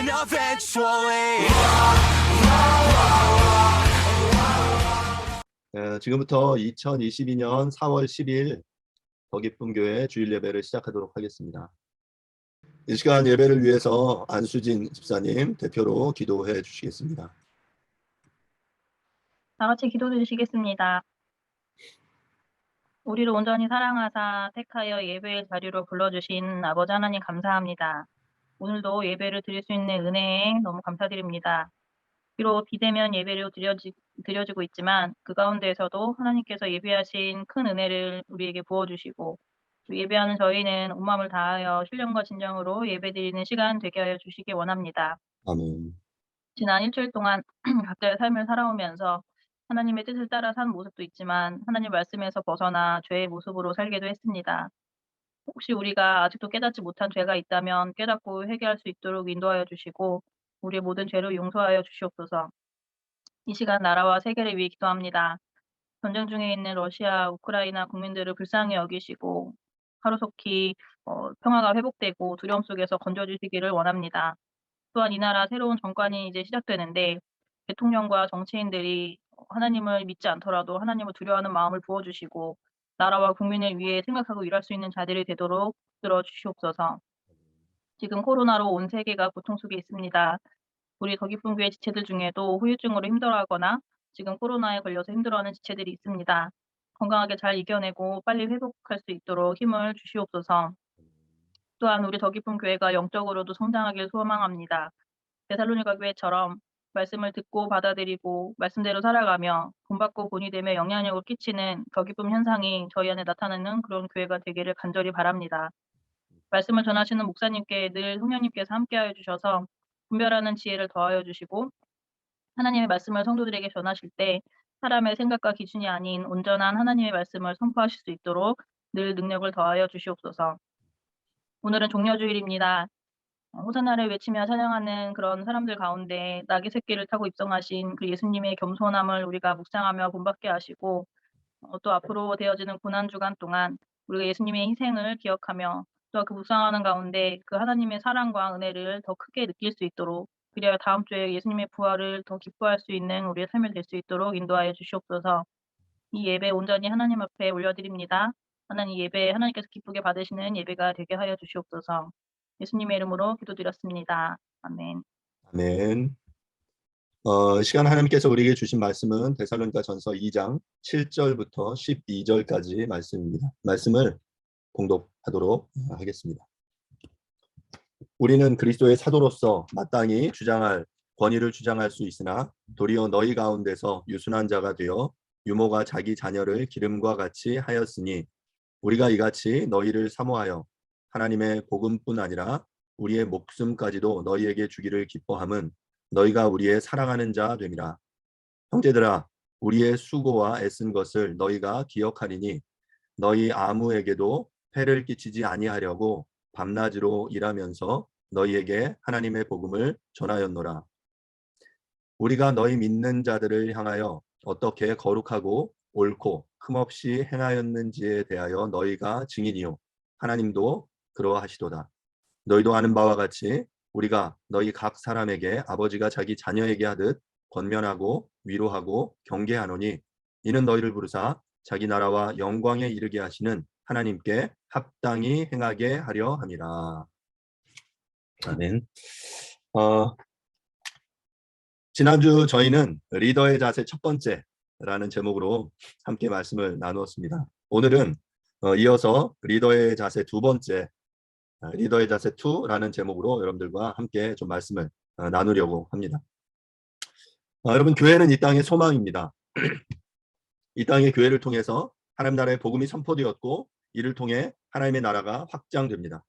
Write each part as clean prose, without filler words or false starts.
happen eventually. 지금부터 2022년 4월 10일 더 기쁨 교회 주일 예배를 시작하도록 하겠습니다. 이 시간 예배를 위해서 안수진 집사님 대표로 기도해 주시겠습니다. 다 같이 기도해 주시겠습니다. 우리를 온전히 사랑하사 택하여 예배의 자리로 불러주신 아버지 하나님 감사합니다. 오늘도 예배를 드릴 수 있는 은혜에 너무 감사드립니다. 비록 비대면 예배로 드려지고 있지만 그 가운데에서도 하나님께서 예배하신 큰 은혜를 우리에게 부어주시고 예배하는 저희는 온 마음을 다하여 신령과 진정으로 예배드리는 시간 되게 하여 주시기 원합니다. 아멘. 지난 일주일 동안 각자의 삶을 살아오면서 하나님의 뜻을 따라 산 모습도 있지만 하나님 말씀에서 벗어나 죄의 모습으로 살기도 했습니다. 혹시 우리가 아직도 깨닫지 못한 죄가 있다면 깨닫고 회개할 수 있도록 인도하여 주시고 우리의 모든 죄를 용서하여 주시옵소서. 이 시간 나라와 세계를 위해 기도합니다. 전쟁 중에 있는 러시아, 우크라이나 국민들을 불쌍히 여기시고 하루속히 평화가 회복되고 두려움 속에서 건져주시기를 원합니다. 또한 이 나라 새로운 정권이 이제 시작되는데 대통령과 정치인들이 하나님을 믿지 않더라도 하나님을 두려워하는 마음을 부어주시고 나라와 국민을 위해 생각하고 일할 수 있는 자들이 되도록 이끌어 주시옵소서. 지금 코로나로 온 세계가 고통 속에 있습니다. 우리 더 기쁨 교회 지체들 중에도 후유증으로 힘들어하거나 지금 코로나에 걸려서 힘들어하는 지체들이 있습니다. 건강하게 잘 이겨내고 빨리 회복할 수 있도록 힘을 주시옵소서. 또한 우리 더 기쁨 교회가 영적으로도 성장하길 소망합니다. 데살로니가 교회처럼 말씀을 듣고 받아들이고 말씀대로 살아가며 본받고 본이 되며 영향력을 끼치는 더 기쁨 현상이 저희 안에 나타나는 그런 교회가 되기를 간절히 바랍니다. 말씀을 전하시는 목사님께 늘 성령님께서 함께하여 주셔서 분별하는 지혜를 더하여 주시고 하나님의 말씀을 성도들에게 전하실 때 사람의 생각과 기준이 아닌 온전한 하나님의 말씀을 선포하실 수 있도록 늘 능력을 더하여 주시옵소서. 오늘은 종려주일입니다. 호산나를 외치며 찬양하는 그런 사람들 가운데 낙의 새끼를 타고 입성하신 그 예수님의 겸손함을 우리가 묵상하며 본받게 하시고 또 앞으로 되어지는 고난주간 동안 우리가 예수님의 희생을 기억하며 또 그 묵상하는 가운데 그 하나님의 사랑과 은혜를 더 크게 느낄 수 있도록 그래야 다음 주에 예수님의 부활을 더 기뻐할 수 있는 우리의 삶이 될 수 있도록 인도하여 주시옵소서. 이 예배 온전히 하나님 앞에 올려드립니다. 하나님 예배 하나님께서 기쁘게 받으시는 예배가 되게 하여 주시옵소서. 예수님의 이름으로 기도드렸습니다. 아멘. 아멘. 시간 하나님께서 우리에게 주신 말씀은 데살로니가전서 2장 7절부터 12절까지 말씀입니다. 말씀을 공독하도록 하겠습니다. 우리는 그리스도의 사도로서 마땅히 권위를 주장할 수 있으나 도리어 너희 가운데서 유순한 자가 되어 유모가 자기 자녀를 기름과 같이 하였으니 우리가 이같이 너희를 사모하여 하나님의 복음뿐 아니라 우리의 목숨까지도 너희에게 주기를 기뻐함은 너희가 우리의 사랑하는 자 됨이라. 형제들아, 우리의 수고와 애쓴 것을 너희가 기억하리니 너희 아무에게도 해를 끼치지 아니하려고 밤낮으로 일하면서 너희에게 하나님의 복음을 전하였노라. 우리가 너희 믿는 자들을 향하여 어떻게 거룩하고 옳고 흠없이 행하였는지에 대하여 너희가 증인이요 하나님도 그러하시도다. 너희도 아는 바와 같이 우리가 너희 각 사람에게 아버지가 자기 자녀에게 하듯 권면하고 위로하고 경계하노니 이는 너희를 부르사 자기 나라와 영광에 이르게 하시는 하나님께 합당히 행하게 하려 함이라. 아멘. 지난주 저희는 리더의 자세 첫 번째라는 제목으로 함께 말씀을 나누었습니다. 오늘은 이어서 리더의 자세 두 번째, 리더의 자세 2라는 제목으로 여러분들과 함께 좀 말씀을 나누려고 합니다. 여러분, 교회는 이 땅의 소망입니다. 이 땅의 교회를 통해서 하나님 나라의 복음이 선포되었고 이를 통해 하나님의 나라가 확장됩니다.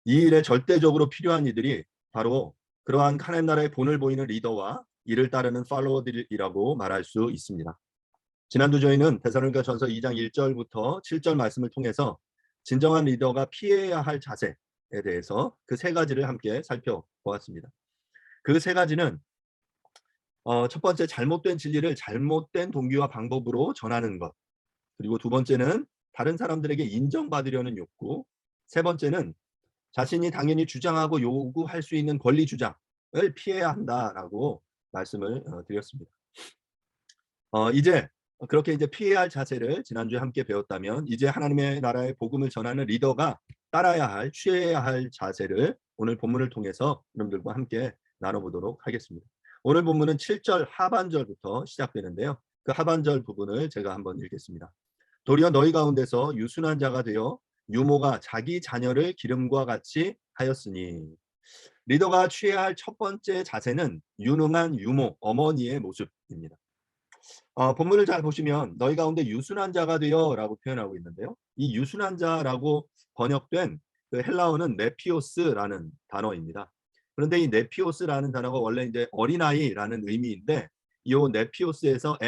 이 일에 절대적으로 필요한 이들이 바로 그러한 하나님 나라의 본을 보이는 리더와 이를 따르는 팔로워들이라고 말할 수 있습니다. 지난주 저희는 데살로니가전서 2장 1절부터 7절 말씀을 통해서 진정한 리더가 피해야 할 자세에 대해서 그 세 가지를 함께 살펴보았습니다. 그 세 가지는 첫 번째, 잘못된 진리를 잘못된 동기와 방법으로 전하는 것. 그리고 두 번째는 다른 사람들에게 인정받으려는 욕구. 세 번째는 자신이 당연히 주장하고 요구할 수 있는 권리 주장, 피해야 한다라고 말씀을 드렸습니다. 이제 그렇게 이제 피해야 할 자세를 지난주에 함께 배웠다면 이제 하나님의 나라의 복음을 전하는 리더가 따라야 할, 취해야 할 자세를 오늘 본문을 통해서 여러분들과 함께 나눠보도록 하겠습니다. 오늘 본문은 7절 하반절부터 시작되는데요. 그 하반절 부분을 제가 한번 읽겠습니다. 도리어 너희 가운데서 유순한 자가 되어 유모가 자기 자녀를 기름과 같이 하였으니, 리더가 취해야 할 첫 번째 자세는 유능한 유모, 어머니의 모습입니다. 본문을 잘 보시면 너희 가운데 유순한 자가 되어라고 표현하고 있는데요. 이 유순한 자라고 번역된 그 헬라어는 네피오스라는 단어입니다. 그런데 이 네피오스라는 단어가 원래 이제 어린아이라는 의미인데, 이 네피오스에서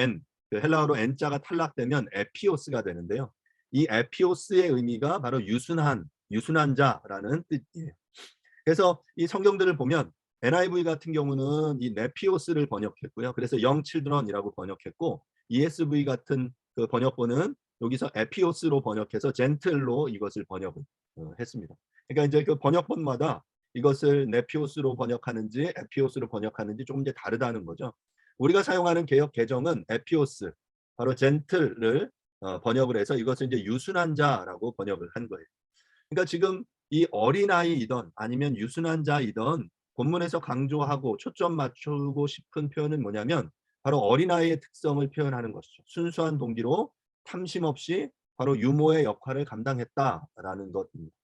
그 헬라어로 n자가 탈락되면 에피오스가 되는데요. 이 에피오스의 의미가 바로 유순한 자라는 뜻이에요. 그래서 이 성경들을 보면 NIV 같은 경우는 이 네피오스를 번역했고요. 그래서 young children이라고 번역했고, ESV 같은 그 번역본은 여기서 에피오스로 번역해서 젠틀로 이것을 번역을 했습니다. 그러니까 이제 그 번역본마다 이것을 네피오스로 번역하는지 에피오스로 번역하는지 조금 이제 다르다는 거죠. 우리가 사용하는 개역 개정은 에피오스, 바로 젠틀을 번역을 해서 이것을 이제 유순한 자라고 번역을 한 거예요. 그러니까 지금 이 어린아이이던 아니면 유순한 자이던 본문에서 강조하고 초점 맞추고 싶은 표현은 뭐냐면 바로 어린아이의 특성을 표현하는 것이죠. 순수한 동기로 탐심 없이 바로 유모의 역할을 감당했다라는 것입니다.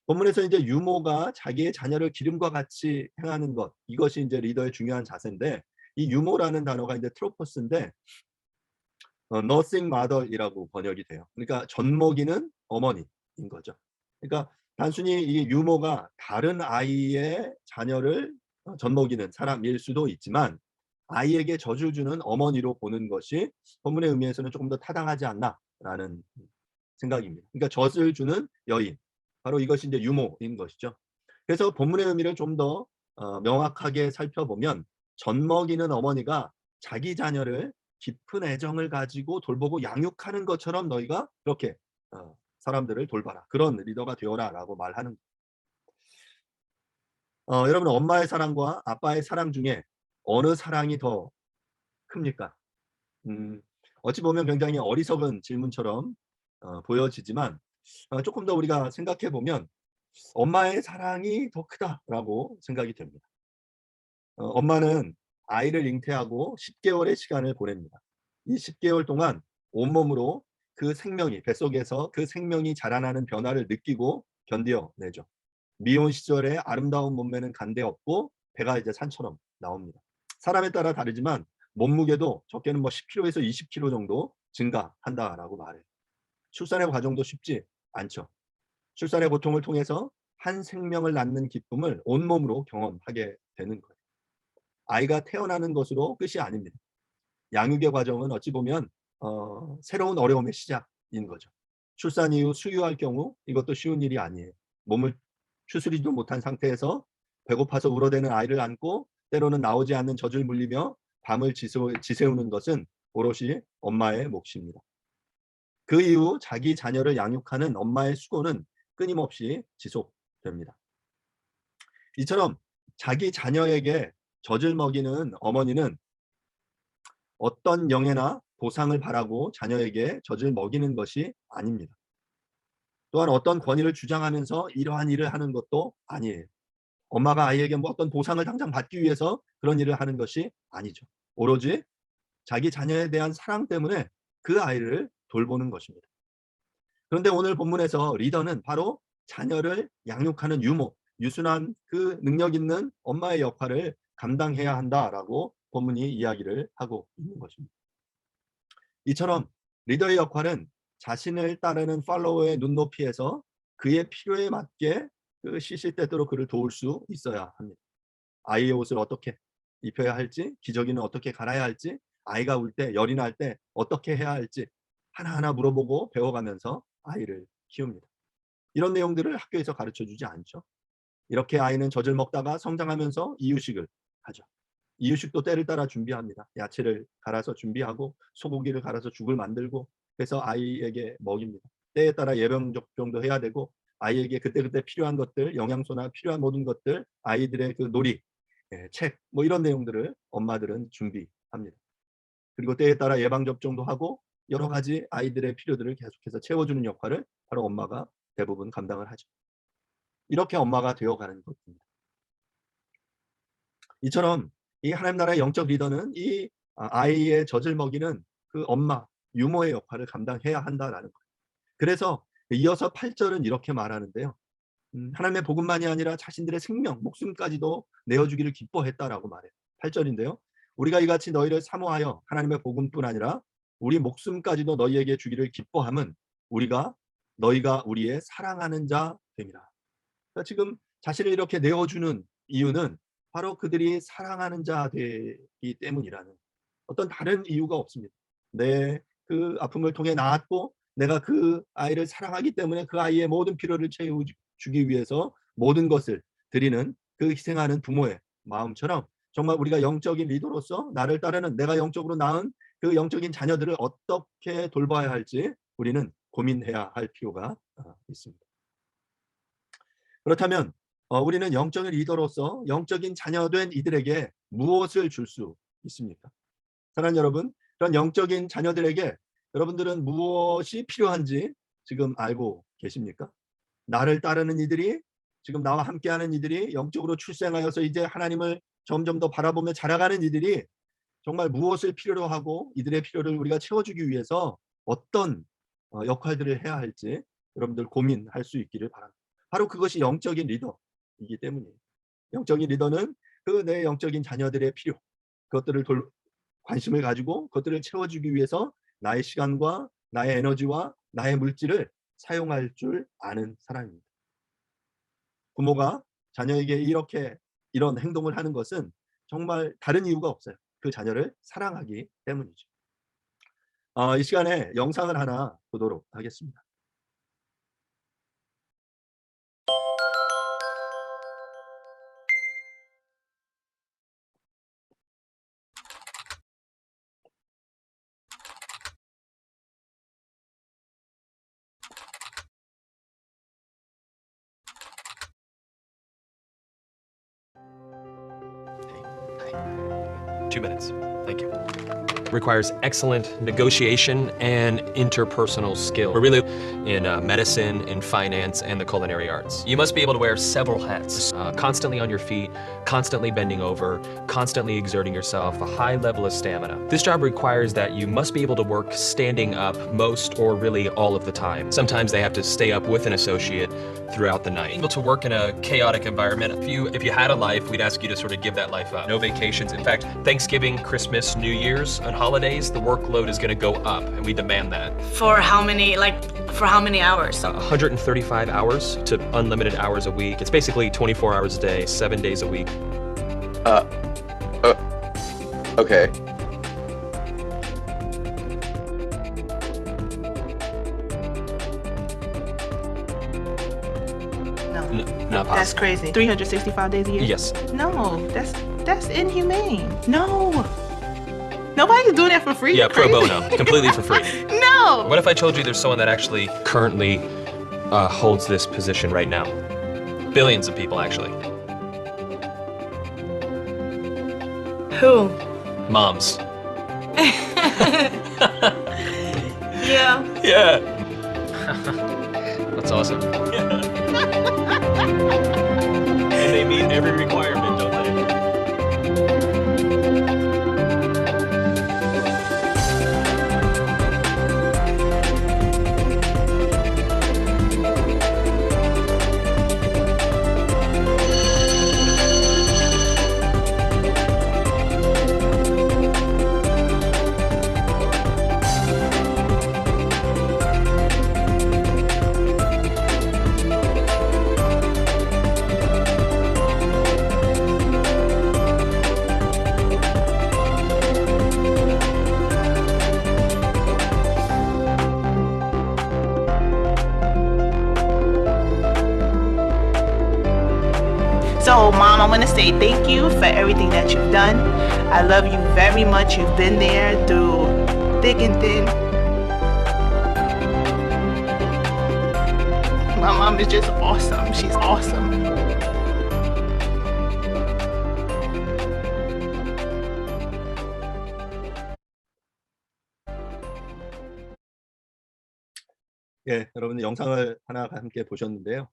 본문에서 이제 유모가 자기의 자녀를 기름과 같이 행하는 것, 이것이 이제 리더의 중요한 자세인데, 이 유모라는 단어가 이제 트로포스인데 nursing mother이라고 번역이 돼요. 그러니까 젖먹이는 어머니인 거죠. 그러니까 단순히 이 유모가 다른 아이의 자녀를 젖먹이는 사람일 수도 있지만 아이에게 젖을 주는 어머니로 보는 것이 본문의 의미에서는 조금 더 타당하지 않나라는 생각입니다. 그러니까 젖을 주는 여인, 바로 이것이 이제 유모인 것이죠. 그래서 본문의 의미를 좀 더 명확하게 살펴보면 젖먹이는 어머니가 자기 자녀를 깊은 애정을 가지고 돌보고 양육하는 것처럼 너희가 그렇게 사람들을 돌봐라. 그런 리더가 되어라라고 말하는. 여러분, 엄마의 사랑과 아빠의 사랑 중에 어느 사랑이 더 큽니까? 어찌 보면 굉장히 어리석은 질문처럼 보여지지만 조금 더 우리가 생각해 보면 엄마의 사랑이 더 크다라고 생각이 됩니다. 엄마는 아이를 잉태하고 10개월의 시간을 보냅니다. 이 10개월 동안 온몸으로 그 생명이, 뱃속에서 그 생명이 자라나는 변화를 느끼고 견뎌내죠. 미혼 시절에 아름다운 몸매는 간데 없고 배가 이제 산처럼 나옵니다. 사람에 따라 다르지만 몸무게도 적게는 뭐 10kg에서 20kg 정도 증가한다라고 말해요. 출산의 과정도 쉽지 않죠. 출산의 고통을 통해서 한 생명을 낳는 기쁨을 온몸으로 경험하게 되는 거예요. 아이가 태어나는 것으로 끝이 아닙니다. 양육의 과정은 어찌 보면 새로운 어려움의 시작인 거죠. 출산 이후 수유할 경우 이것도 쉬운 일이 아니에요. 몸을 추스리지도 못한 상태에서 배고파서 울어대는 아이를 안고 때로는 나오지 않는 젖을 물리며 밤을 지새우는 것은 오롯이 엄마의 몫입니다. 그 이후 자기 자녀를 양육하는 엄마의 수고는 끊임없이 지속됩니다. 이처럼 자기 자녀에게 젖을 먹이는 어머니는 어떤 명예나 보상을 바라고 자녀에게 젖을 먹이는 것이 아닙니다. 또한 어떤 권위를 주장하면서 이러한 일을 하는 것도 아니에요. 엄마가 아이에게 뭐 어떤 보상을 당장 받기 위해서 그런 일을 하는 것이 아니죠. 오로지 자기 자녀에 대한 사랑 때문에 그 아이를 돌보는 것입니다. 그런데 오늘 본문에서 리더는 바로 자녀를 양육하는 유모, 유순한 그 능력 있는 엄마의 역할을 감당해야 한다라고 본문이 이야기를 하고 있는 것입니다. 이처럼 리더의 역할은 자신을 따르는 팔로워의 눈높이에서 그의 필요에 맞게 그 시시때때로 그를 도울 수 있어야 합니다. 아이의 옷을 어떻게 입혀야 할지, 기저귀는 어떻게 갈아야 할지, 아이가 울 때, 열이 날 때 어떻게 해야 할지 하나하나 물어보고 배워가면서 아이를 키웁니다. 이런 내용들을 학교에서 가르쳐주지 않죠. 이렇게 아이는 젖을 먹다가 성장하면서 이유식을 하죠. 이유식도 때를 따라 준비합니다. 야채를 갈아서 준비하고 소고기를 갈아서 죽을 만들고 그래서 아이에게 먹입니다. 때에 따라 예방 접종도 해야 되고 아이에게 그때그때 필요한 것들, 영양소나 필요한 모든 것들, 아이들의 그 놀이, 책, 뭐 이런 내용들을 엄마들은 준비합니다. 그리고 때에 따라 예방접종도 하고 여러 가지 아이들의 필요들을 계속해서 채워주는 역할을 바로 엄마가 대부분 감당을 하죠. 이렇게 엄마가 되어가는 것입니다. 이처럼 이 하나님 나라의 영적 리더는 이 아이의 젖을 먹이는 그 엄마, 유모의 역할을 감당해야 한다라는 거예요. 그래서 이어서 8절은 이렇게 말하는데요. 하나님의 복음만이 아니라 자신들의 생명, 목숨까지도 내어주기를 기뻐했다라고 말해요. 8절인데요. 우리가 이같이 너희를 사모하여 하나님의 복음뿐 아니라 우리 목숨까지도 너희에게 주기를 기뻐함은 너희가 우리의 사랑하는 자 됨이라. 그러니까 지금 자신을 이렇게 내어주는 이유는 바로 그들이 사랑하는 자 되기 때문이라는, 어떤 다른 이유가 없습니다. 내 그 아픔을 통해 나았고 내가 그 아이를 사랑하기 때문에 그 아이의 모든 필요를 채워주기 위해서 모든 것을 드리는 그 희생하는 부모의 마음처럼 정말 우리가 영적인 리더로서 나를 따르는, 내가 영적으로 낳은 그 영적인 자녀들을 어떻게 돌봐야 할지 우리는 고민해야 할 필요가 있습니다. 그렇다면 우리는 영적인 리더로서 영적인 자녀된 이들에게 무엇을 줄 수 있습니까? 사랑하는 여러분, 그런 영적인 자녀들에게 여러분들은 무엇이 필요한지 지금 알고 계십니까? 나를 따르는 이들이, 지금 나와 함께하는 이들이, 영적으로 출생하여서 이제 하나님을 점점 더 바라보며 자라가는 이들이 정말 무엇을 필요로 하고 이들의 필요를 우리가 채워주기 위해서 어떤 역할들을 해야 할지 여러분들 고민할 수 있기를 바랍니다. 바로 그것이 영적인 리더이기 때문이에요. 영적인 리더는 그 내 영적인 자녀들의 필요, 그것들을 관심을 가지고 그것들을 채워주기 위해서 나의 시간과 나의 에너지와 나의 물질을 사용할 줄 아는 사람입니다. 부모가 자녀에게 이런 행동을 하는 것은 정말 다른 이유가 없어요. 그 자녀를 사랑하기 때문이죠. 이 시간에 영상을 하나 보도록 하겠습니다. Two minutes. Thank you. Requires excellent negotiation and interpersonal skill. We're really in medicine, in finance, and the culinary arts. You must be able to wear several hats, constantly on your feet, constantly bending over, constantly exerting yourself, a high level of stamina. This job requires that you must be able to work standing up most or really all of the time. Sometimes they have to stay up with an associate throughout the night. Able to work in a chaotic environment. If you had a life, we'd ask you to sort of give that life up. No vacations. In fact, Thanksgiving, Christmas, New Year's, on holidays, the workload is going to go up, and we demand that. For how many hours? 135 hours to unlimited hours a week. It's basically 24 hours a day, 7 days a week. Okay. Not possible. That's crazy. 365 days a year? Yes. No, that's inhumane. No. Nobody's doing that for free. Yeah, pro Crazy. bono, completely for free. No. What if I told you there's someone that actually currently holds this position right now? Billions of people, actually. Who? Moms. Yeah. Yeah. That's awesome. And they meet every requirement, don't they? So, Mom, I want to say thank you for everything that you've done. I love you very much. You've been there through thick and thin. My mom is just awesome. She's awesome. 예, 여러분 영상을 하나 함께 보셨는데요.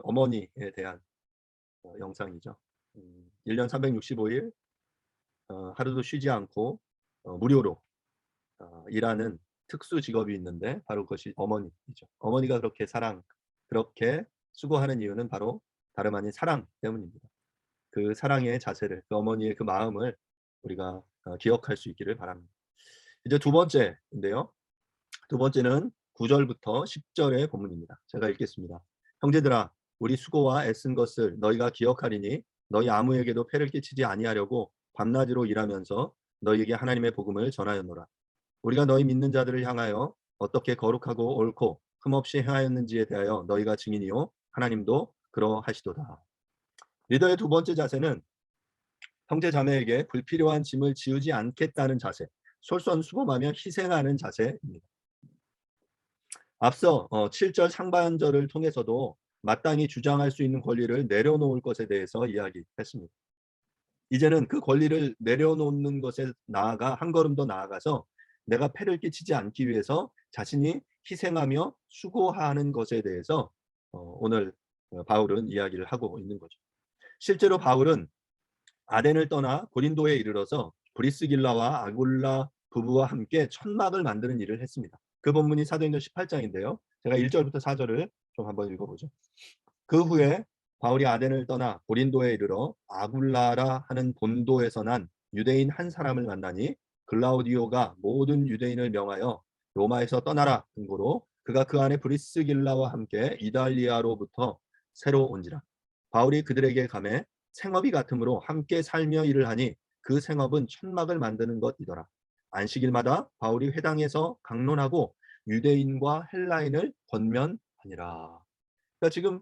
어머니에 대한 영상이죠. 1년 365일 하루도 쉬지 않고 무료로 일하는 특수 직업이 있는데 바로 그것이 어머니이죠. 어머니가 그렇게 수고하는 이유는 바로 다름 아닌 사랑 때문입니다. 그 사랑의 자세를, 그 어머니의 그 마음을 우리가 기억할 수 있기를 바랍니다. 이제 두 번째인데요. 두 번째는 9절부터 10절의 본문입니다. 제가 읽겠습니다. 형제들아, 우리 수고와 애쓴 것을 너희가 기억하리니 너희 아무에게도 폐를 끼치지 아니하려고 밤낮으로 일하면서 너희에게 하나님의 복음을 전하였노라. 우리가 너희 믿는 자들을 향하여 어떻게 거룩하고 옳고 흠없이 행하였는지에 대하여 너희가 증인이요 하나님도 그러하시도다. 리더의 두 번째 자세는 형제 자매에게 불필요한 짐을 지우지 않겠다는 자세, 솔선수범하며 희생하는 자세입니다. 앞서 7절 상반절을 통해서도 마땅히 주장할 수 있는 권리를 내려놓을 것에 대해서 이야기했습니다. 이제는 그 권리를 내려놓는 것에 나아가 한 걸음 더 나아가서 내가 폐를 끼치지 않기 위해서 자신이 희생하며 수고하는 것에 대해서 오늘 바울은 이야기를 하고 있는 거죠. 실제로 바울은 아덴을 떠나 고린도에 이르러서 브리스길라와 아굴라 부부와 함께 천막을 만드는 일을 했습니다. 그 본문이 사도행전 18장인데요. 제가 1절부터 4절을 좀 한번 읽어보죠. 그 후에 바울이 아덴을 떠나 고린도에 이르러 아굴라라 하는 본도에서 난 유대인 한 사람을 만나니 글라우디오가 모든 유대인을 명하여 로마에서 떠나라 근거로 그가 그 안에 브리스길라와 함께 이달리아로부터 새로 온지라. 바울이 그들에게 가매 생업이 같으므로 함께 살며 일을 하니 그 생업은 천막을 만드는 것이더라. 안식일마다 바울이 회당에서 강론하고 유대인과 헬라인을 권면하니라. 그러니까 지금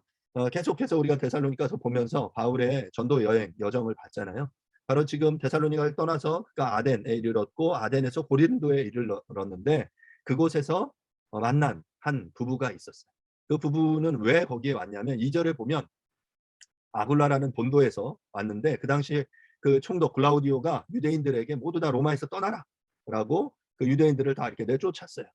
계속해서 우리가 데살로니가서 보면서 바울의 전도 여정을 봤잖아요. 바로 지금 데살로니가를 떠나서 그가 아덴에 이르렀고 아덴에서 고린도에 이르렀는데 그곳에서 만난 한 부부가 있었어요. 그 부부는 왜 거기에 왔냐면 2절에 보면 아굴라라는 본도에서 왔는데 그 당시에 그 총독 글라우디오가 유대인들에게 모두 다 로마에서 떠나라 라고 그 유대인들을 다 이렇게 내쫓았어요.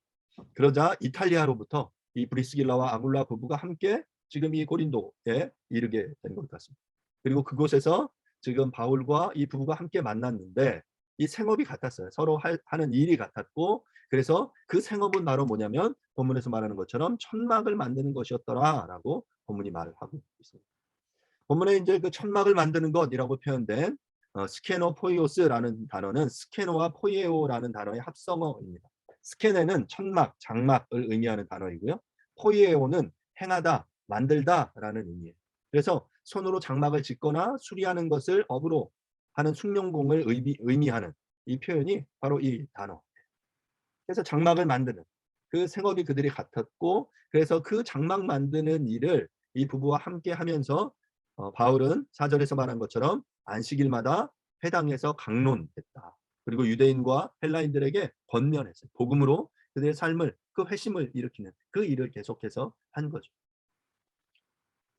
그러자 이탈리아로부터 이 브리스길라와 아굴라 부부가 함께 지금 이 고린도에 이르게 된 것 같습니다. 그리고 그곳에서 지금 바울과 이 부부가 함께 만났는데 이 생업이 같았어요. 서로 하는 일이 같았고 그래서 그 생업은 바로 뭐냐면 본문에서 말하는 것처럼 천막을 만드는 것이었더라라고 본문이 말을 하고 있습니다. 본문에 이제 그 천막을 만드는 것이라고 표현된 스케노포이오스라는 단어는 스케노와 포이에오라는 단어의 합성어입니다. 스케네는 천막, 장막을 의미하는 단어이고요. 포이에오는 행하다, 만들다라는 의미예요. 그래서 손으로 장막을 짓거나 수리하는 것을 업으로 하는 숙련공을 의미하는 이 표현이 바로 이 단어. 그래서 장막을 만드는 그 생업이 그들이 같았고 그래서 그 장막 만드는 일을 이 부부와 함께 하면서 바울은 4절에서 말한 것처럼 안식일마다 회당에서 강론했다. 그리고 유대인과 헬라인들에게 권면했어요. 복음으로 그들의 삶을 그 회심을 일으키는 그 일을 계속해서 한 거죠.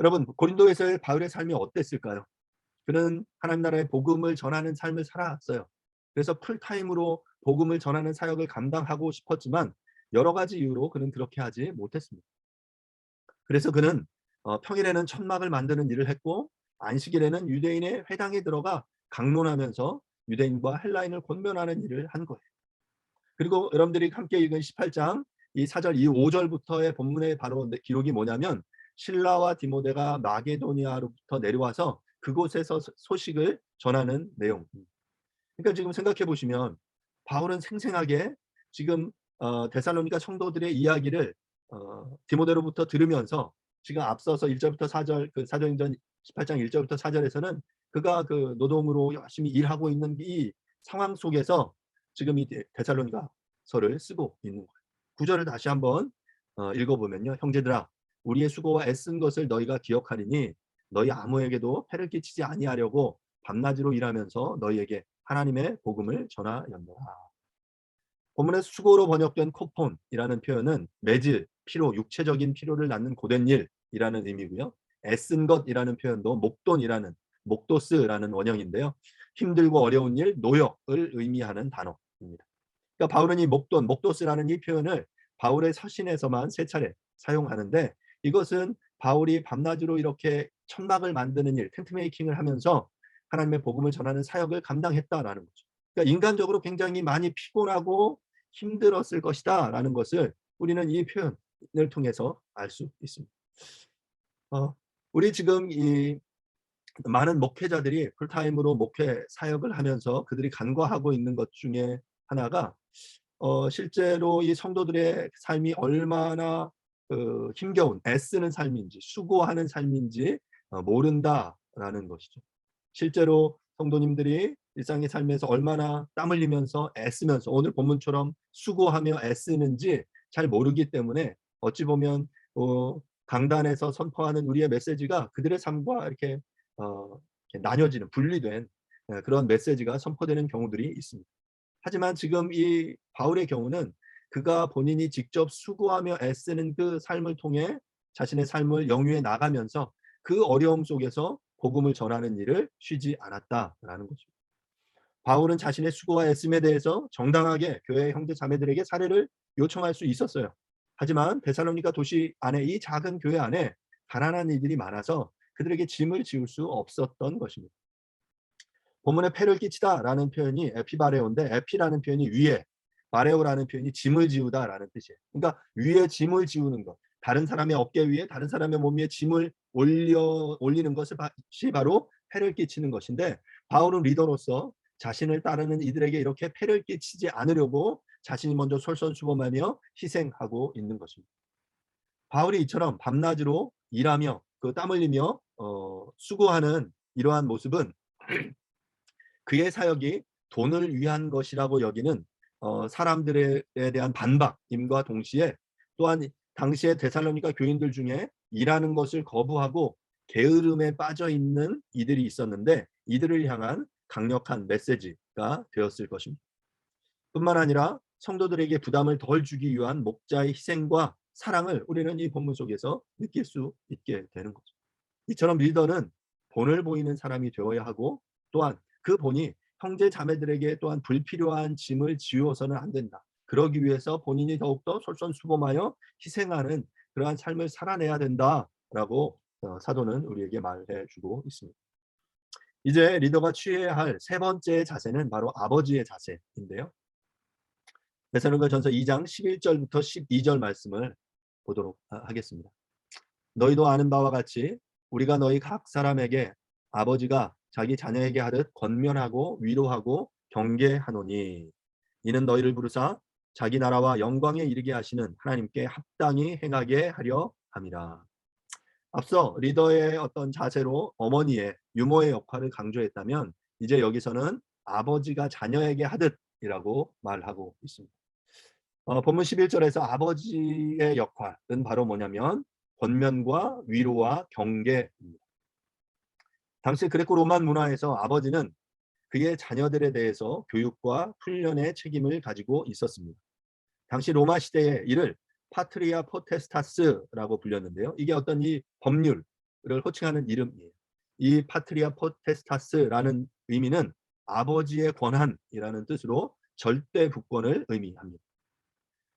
여러분 고린도에서의 바울의 삶이 어땠을까요? 그는 하나님 나라의 복음을 전하는 삶을 살았어요. 그래서 풀타임으로 복음을 전하는 사역을 감당하고 싶었지만 여러 가지 이유로 그는 그렇게 하지 못했습니다. 그래서 그는 평일에는 천막을 만드는 일을 했고 안식일에는 유대인의 회당에 들어가 강론하면서 유대인과 헬라인을 권면하는 일을 한 거예요. 그리고 여러분들이 함께 읽은 18장 이 4절 이 5절부터의 본문의 바로 기록이 뭐냐면 실라와 디모데가 마게도니아로부터 내려와서 그곳에서 소식을 전하는 내용. 그러니까 지금 생각해 보시면 바울은 생생하게 지금 데살로니가 성도들의 이야기를 디모데로부터 들으면서 지금 앞서서 1절부터 4절 그 사도행전 18장 1절부터 4절에서는 그가 그 노동으로 열심히 일하고 있는 이 상황 속에서 지금 이 데살로니가서를 쓰고 있는 거예요. 9절을 다시 한번 읽어보면요. 형제들아 우리의 수고와 애쓴 것을 너희가 기억하리니 너희 아무에게도 폐를 끼치지 아니하려고 밤낮으로 일하면서 너희에게 하나님의 복음을 전하였노라. 본문의 수고로 번역된 코폰이라는 표현은 매질, 피로, 육체적인 피로를 낳는 고된 일이라는 의미고요. 애쓴 것이라는 표현도 목돈이라는 목도스라는 원형인데요. 힘들고 어려운 일, 노역을 의미하는 단어입니다. 그러니까 바울은 이 목돈, 목도스라는 이 표현을 바울의 서신에서만 3차례 사용하는데 이것은 바울이 밤낮으로 이렇게 천막을 만드는 일, 텐트 메이킹을 하면서 하나님의 복음을 전하는 사역을 감당했다라는 거죠. 그러니까 인간적으로 굉장히 많이 피곤하고 힘들었을 것이다라는 것을 우리는 이 표현을 통해서 알 수 있습니다. 우리 지금 이 많은 목회자들이 풀타임으로 목회 사역을 하면서 그들이 간과하고 있는 것 중에 하나가 실제로 이 성도들의 삶이 얼마나 힘겨운 애쓰는 삶인지 수고하는 삶인지 모른다라는 것이죠. 실제로 성도님들이 일상의 삶에서 얼마나 땀 흘리면서 애쓰면서 오늘 본문처럼 수고하며 애쓰는지 잘 모르기 때문에 어찌 보면 강단에서 선포하는 우리의 메시지가 그들의 삶과 이렇게 나뉘어지는 분리된 그런 메시지가 선포되는 경우들이 있습니다. 하지만 지금 이 바울의 경우는 그가 본인이 직접 수고하며 애쓰는 그 삶을 통해 자신의 삶을 영위해 나가면서 그 어려움 속에서 복음을 전하는 일을 쉬지 않았다라는 거죠. 바울은 자신의 수고와 애씀에 대해서 정당하게 교회 형제 자매들에게 사례를 요청할 수 있었어요. 하지만 데살로니가 도시 안에 이 작은 교회 안에 가난한 이들이 많아서 그들에게 짐을 지울 수 없었던 것입니다. 본문에 패를 끼치다라는 표현이 에피바레오인데 에피라는 표현이 위에, 바레오라는 표현이 짐을 지우다라는 뜻이에요. 그러니까 위에 짐을 지우는 것, 다른 사람의 어깨 위에 다른 사람의 몸 위에 짐을 올리는 것이 바로 패를 끼치는 것인데 바울은 리더로서 자신을 따르는 이들에게 이렇게 패를 끼치지 않으려고 자신이 먼저 솔선수범하며 희생하고 있는 것입니다. 바울이 이처럼 밤낮으로 일하며 땀 흘리며 수고하는 이러한 모습은 그의 사역이 돈을 위한 것이라고 여기는 사람들에 대한 반박임과 동시에 또한 당시의 데살로니가 교인들 중에 일하는 것을 거부하고 게으름에 빠져 있는 이들이 있었는데 이들을 향한 강력한 메시지가 되었을 것입니다. 뿐만 아니라 성도들에게 부담을 덜 주기 위한 목자의 희생과 사랑을 우리는 이 본문 속에서 느낄 수 있게 되는 거죠. 이처럼 리더는 본을 보이는 사람이 되어야 하고 또한 그 본이 형제 자매들에게 또한 불필요한 짐을 지워서는 안 된다. 그러기 위해서 본인이 더욱더 솔선수범하여 희생하는 그러한 삶을 살아내야 된다라고 사도는 우리에게 말해주고 있습니다. 이제 리더가 취해야 할 세 번째 자세는 바로 아버지의 자세인데요. 데살로니가전서 2장 11절부터 12절 말씀을 보도록 하겠습니다. 너희도 아는 바와 같이 우리가 너희 각 사람에게 아버지가 자기 자녀에게 하듯 권면하고 위로하고 경계하노니 이는 너희를 부르사 자기 나라와 영광에 이르게 하시는 하나님께 합당히 행하게 하려 함이라. 앞서 리더의 어떤 자세로 어머니의 유모의 역할을 강조했다면 이제 여기서는 아버지가 자녀에게 하듯이라고 말하고 있습니다. 본문 11절에서 아버지의 역할은 바로 뭐냐면 권면과 위로와 경계입니다. 당시 그레코 로만 문화에서 아버지는 그의 자녀들에 대해서 교육과 훈련의 책임을 가지고 있었습니다. 당시 로마 시대에 이를 파트리아 포테스타스라고 불렸는데요. 이게 어떤 이 법률을 호칭하는 이름이에요. 이 파트리아 포테스타스라는 의미는 아버지의 권한이라는 뜻으로 절대 부권을 의미합니다.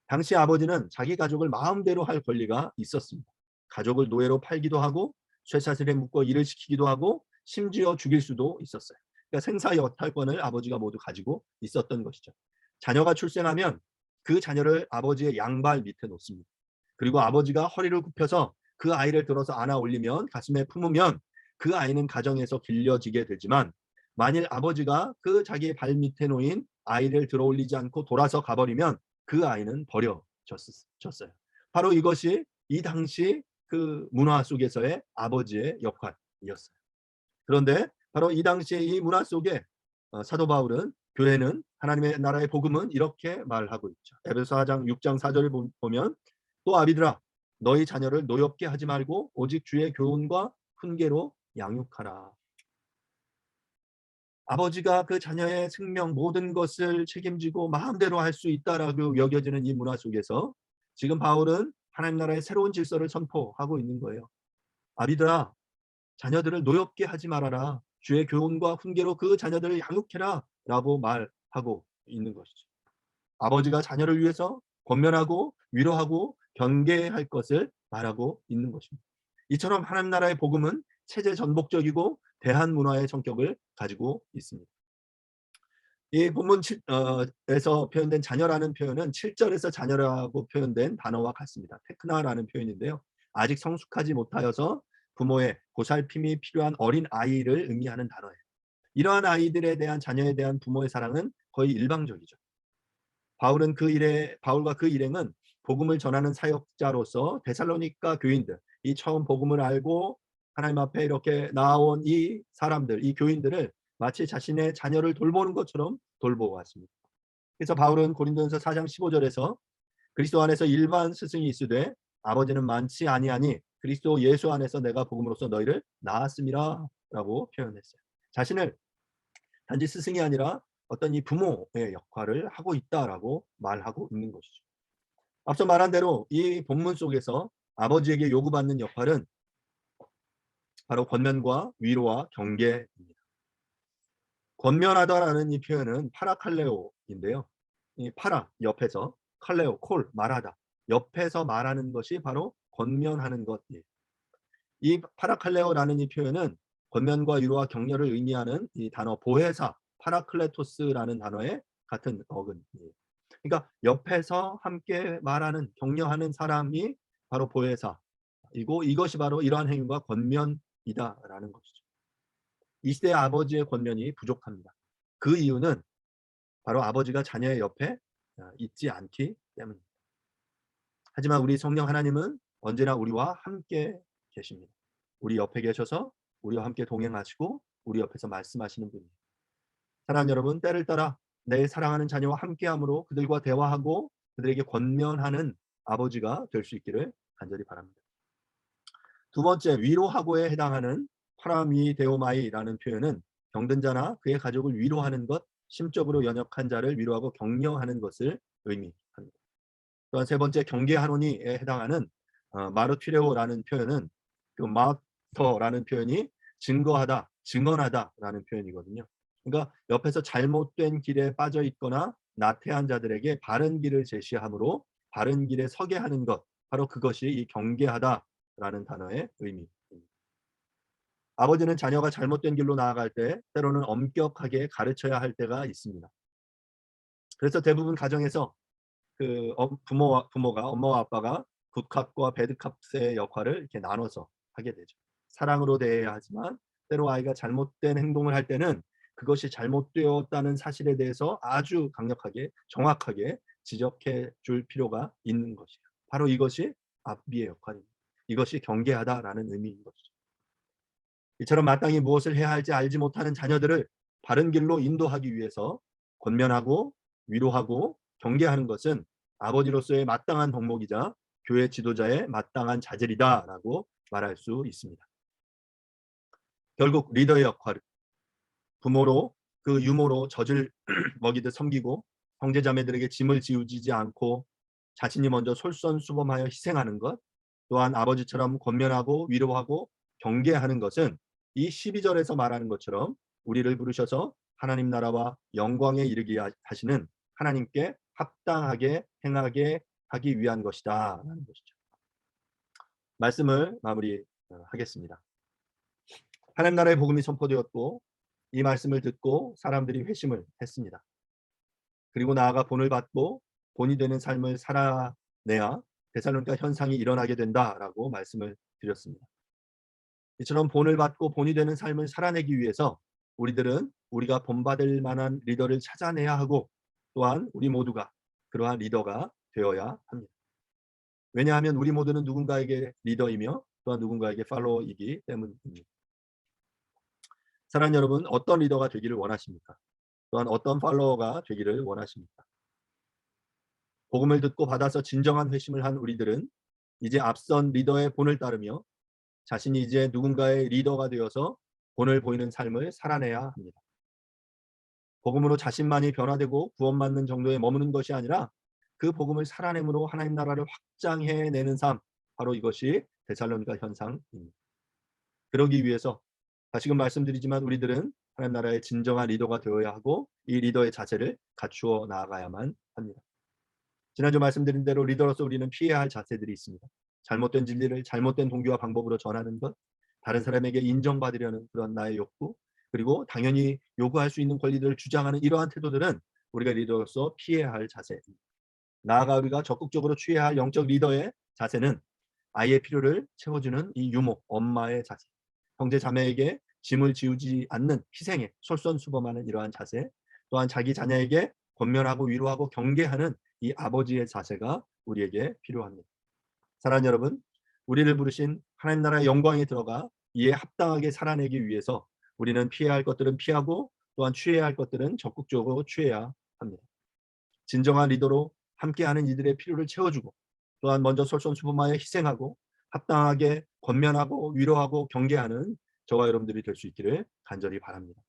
당시 아버지는 자기 가족을 마음대로 할 권리가 있었습니다. 가족을 노예로 팔기도 하고 쇠사슬에 묶어 일을 시키기도 하고 심지어 죽일 수도 있었어요. 그러니까 생사여탈권을 아버지가 모두 가지고 있었던 것이죠. 자녀가 출생하면 그 자녀를 아버지의 양발 밑에 놓습니다. 그리고 아버지가 허리를 굽혀서 그 아이를 들어서 안아 올리면 가슴에 품으면 그 아이는 가정에서 길려지게 되지만 만일 아버지가 그 자기의 발 밑에 놓인 아이를 들어 올리지 않고 돌아서 가버리면 그 아이는 버려졌어요. 바로 이것이 이 당시 그 문화 속에서의 아버지의 역할이었어요. 그런데 바로 이 당시의 이 문화 속에 사도 바울은 교회는 하나님의 나라의 복음은 이렇게 말하고 있죠. 에베소 4장 6장 4절을 보면 또 아비들아 너희 자녀를 노엽게 하지 말고 오직 주의 교훈과 훈계로 양육하라. 아버지가 그 자녀의 생명 모든 것을 책임지고 마음대로 할 수 있다라고 여겨지는 이 문화 속에서 지금 바울은 하나님 나라의 새로운 질서를 선포하고 있는 거예요. 아비들아 자녀들을 노엽게 하지 말아라. 주의 교훈과 훈계로 그 자녀들을 양육해라 라고 말하고 있는 것이죠. 아버지가 자녀를 위해서 권면하고 위로하고 경계할 것을 말하고 있는 것입니다. 이처럼 하나님 나라의 복음은 체제 전복적이고 대한 문화의 성격을 가지고 있습니다. 이 본문에서 표현된 자녀라는 표현은 7절에서 자녀라고 표현된 단어와 같습니다. 테크나라는 표현인데요. 아직 성숙하지 못하여서 부모의 보살핌이 필요한 어린 아이를 의미하는 단어예요. 이러한 아이들에 대한 자녀에 대한 부모의 사랑은 거의 일방적이죠. 바울과 그 일행은 복음을 전하는 사역자로서 데살로니가 교인들, 이 처음 복음을 알고 하나님 앞에 이렇게 나온 이 사람들, 이 교인들을 마치 자신의 자녀를 돌보는 것처럼 돌보았습니다. 그래서 바울은 고린도전서 4장 15절에서 그리스도 안에서 일반 스승이 있으되 아버지는 많지 아니하니 그리스도 예수 안에서 내가 복음으로써 너희를 낳았음이라 라고 표현했어요. 자신을 단지 스승이 아니라 어떤 이 부모의 역할을 하고 있다라고 말하고 있는 것이죠. 앞서 말한 대로 이 본문 속에서 아버지에게 요구받는 역할은 바로 권면과 위로와 경계입니다. 권면하다라는 이 표현은 파라칼레오인데요. 이 파라 옆에서, 칼레오 콜 말하다, 옆에서 말하는 것이 바로 권면하는 것이에요. 이 파라칼레오라는 이 표현은 권면과 위로와 격려를 의미하는 이 단어 보혜사 파라클레토스라는 단어의 같은 어근이에요. 그러니까 옆에서 함께 말하는 격려하는 사람이 바로 보혜사이고 이것이 바로 이러한 행위가 권면이다라는 것이죠. 이 시대의 아버지의 권면이 부족합니다. 그 이유는 바로 아버지가 자녀의 옆에 있지 않기 때문입니다. 하지만 우리 성령 하나님은 언제나 우리와 함께 계십니다. 우리 옆에 계셔서 우리와 함께 동행하시고 우리 옆에서 말씀하시는 분이에요. 사랑하는 여러분, 때를 따라 내 사랑하는 자녀와 함께함으로 그들과 대화하고 그들에게 권면하는 아버지가 될 수 있기를 간절히 바랍니다. 두 번째, 위로하고에 해당하는 파라미데오마이라는 표현은 병든 자나 그의 가족을 위로하는 것, 심적으로 연약한 자를 위로하고 격려하는 것을 의미합니다. 또한 세 번째, 경계하노니에 해당하는 마르튀레오라는 표현은 그 마터라는 표현이 증거하다, 증언하다라는 표현이거든요. 그러니까 옆에서 잘못된 길에 빠져 있거나 나태한 자들에게 바른 길을 제시함으로 바른 길에 서게 하는 것, 바로 그것이 이 경계하다라는 단어의 의미입니다. 아버지는 자녀가 잘못된 길로 나아갈 때 때로는 엄격하게 가르쳐야 할 때가 있습니다. 그래서 대부분 가정에서 그 부모가 엄마와 아빠가 굿캅과 배드캅의 역할을 이렇게 나눠서 하게 되죠. 사랑으로 대해야 하지만 때로 아이가 잘못된 행동을 할 때는 그것이 잘못되었다는 사실에 대해서 아주 강력하게 정확하게 지적해 줄 필요가 있는 것이에요. 바로 이것이 아비의 역할입니다. 이것이 경계하다라는 의미인 것이죠. 이처럼 마땅히 무엇을 해야 할지 알지 못하는 자녀들을 바른 길로 인도하기 위해서 권면하고 위로하고 경계하는 것은 아버지로서의 마땅한 덕목이자 교회 지도자의 마땅한 자질이다라고 말할 수 있습니다. 결국 리더의 역할은 부모로 그 유모로 젖을 먹이듯 섬기고 형제자매들에게 짐을 지우지 않고 자신이 먼저 솔선수범하여 희생하는 것, 또한 아버지처럼 권면하고 위로하고 경계하는 것은 이 12절에서 말하는 것처럼 우리를 부르셔서 하나님 나라와 영광에 이르게 하시는 하나님께 합당하게 행하게 하기 위한 것이다 라는 것이죠. 말씀을 마무리하겠습니다. 하나님 나라의 복음이 선포되었고 이 말씀을 듣고 사람들이 회심을 했습니다. 그리고 나아가 본을 받고 본이 되는 삶을 살아내야 데살로니가 현상이 일어나게 된다라고 말씀을 드렸습니다. 이처럼 본을 받고 본이 되는 삶을 살아내기 위해서 우리들은 우리가 본받을 만한 리더를 찾아내야 하고 또한 우리 모두가 그러한 리더가 되어야 합니다. 왜냐하면 우리 모두는 누군가에게 리더이며 또한 누군가에게 팔로워이기 때문입니다. 사랑하는 여러분, 어떤 리더가 되기를 원하십니까? 또한 어떤 팔로워가 되기를 원하십니까? 복음을 듣고 받아서 진정한 회심을 한 우리들은 이제 앞선 리더의 본을 따르며 자신이 이제 누군가의 리더가 되어서 본을 보이는 삶을 살아내야 합니다. 복음으로 자신만이 변화되고 구원받는 정도에 머무는 것이 아니라 그 복음을 살아내므로 하나님 나라를 확장해내는 삶, 바로 이것이 데살로니가 현상입니다. 그러기 위해서 다시금 말씀드리지만 우리들은 하나님 나라의 진정한 리더가 되어야 하고 이 리더의 자세를 갖추어 나아가야만 합니다. 지난주 말씀드린 대로 리더로서 우리는 피해야 할 자세들이 있습니다. 잘못된 진리를 잘못된 동기와 방법으로 전하는 것, 다른 사람에게 인정받으려는 그런 나의 욕구, 그리고 당연히 요구할 수 있는 권리들을 주장하는 이러한 태도들은 우리가 리더로서 피해야 할 자세입니다. 나아가 우리가 적극적으로 취해야 할 영적 리더의 자세는 아이의 필요를 채워주는 이 유모, 엄마의 자세, 형제 자매에게 짐을 지우지 않는 희생에 솔선수범하는 이러한 자세, 또한 자기 자녀에게 권면하고 위로하고 경계하는 이 아버지의 자세가 우리에게 필요합니다. 사랑하는 여러분, 우리를 부르신 하나님 나라의 영광에 들어가 이에 합당하게 살아내기 위해서 우리는 피해야 할 것들은 피하고 또한 취해야 할 것들은 적극적으로 취해야 합니다. 진정한 리더로 함께하는 이들의 필요를 채워주고 또한 먼저 솔선수범하여 희생하고 합당하게 권면하고 위로하고 경계하는 저와 여러분들이 될 수 있기를 간절히 바랍니다.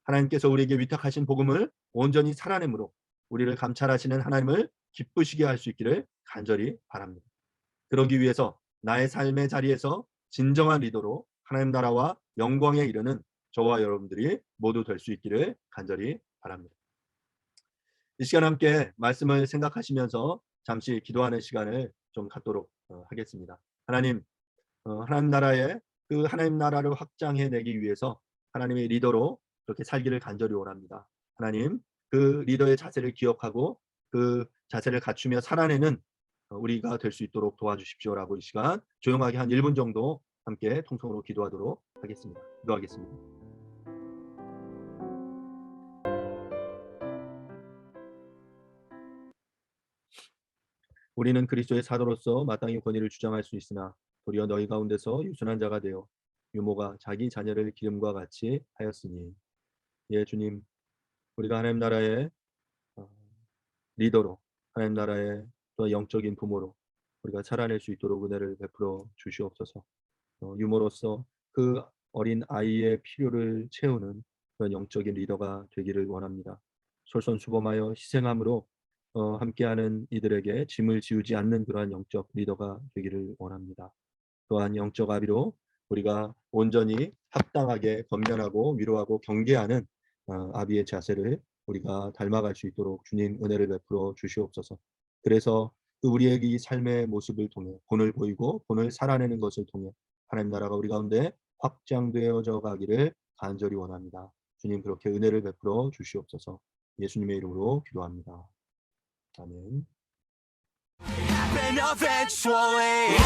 하나님께서 우리에게 위탁하신 복음을 온전히 살아내므로 우리를 감찰하시는 하나님을 기쁘시게 할 수 있기를 간절히 바랍니다. 그러기 위해서 나의 삶의 자리에서 진정한 리더로 하나님 나라와 영광에 이르는 저와 여러분들이 모두 될 수 있기를 간절히 바랍니다. 이 시간 함께 말씀을 생각하시면서 잠시 기도하는 시간을 좀 갖도록 하겠습니다. 하나님, 하나님 나라의 그 하나님 나라를 확장해 내기 위해서 하나님의 리더로 그렇게 살기를 간절히 원합니다. 하나님, 그 리더의 자세를 기억하고 그 자세를 갖추며 살아내는 우리가 될 수 있도록 도와주십시오라고 이 시간 조용하게 한 1분 정도 함께 통성으로 기도하도록 하겠습니다. 기도하겠습니다. 우리는 그리스도의 사도로서 마땅히 권위를 주장할 수 있으나 도리어 너희 가운데서 유순한 자가 되어 유모가 자기 자녀를 기름과 같이 하였으니. 예, 주님, 우리가 하나님 나라의 리더로 하나님 나라의 또 영적인 부모로 우리가 살아낼 수 있도록 은혜를 베풀어 주시옵소서. 유모로서 그 어린 아이의 필요를 채우는 그런 영적인 리더가 되기를 원합니다. 솔선수범하여 희생함으로 함께하는 이들에게 짐을 지우지 않는 그러한 영적 리더가 되기를 원합니다. 또한 영적 아비로 우리가 온전히 합당하게 권면하고 위로하고 경계하는 아비의 자세를 우리가 닮아갈 수 있도록 주님 은혜를 베풀어 주시옵소서. 그래서 우리의 이 삶의 모습을 통해 본을 보이고 본을 살아내는 것을 통해 하나님 나라가 우리 가운데 확장되어져 가기를 간절히 원합니다. 주님 그렇게 은혜를 베풀어 주시옵소서. 예수님의 이름으로 기도합니다. 아멘. Happen eventually.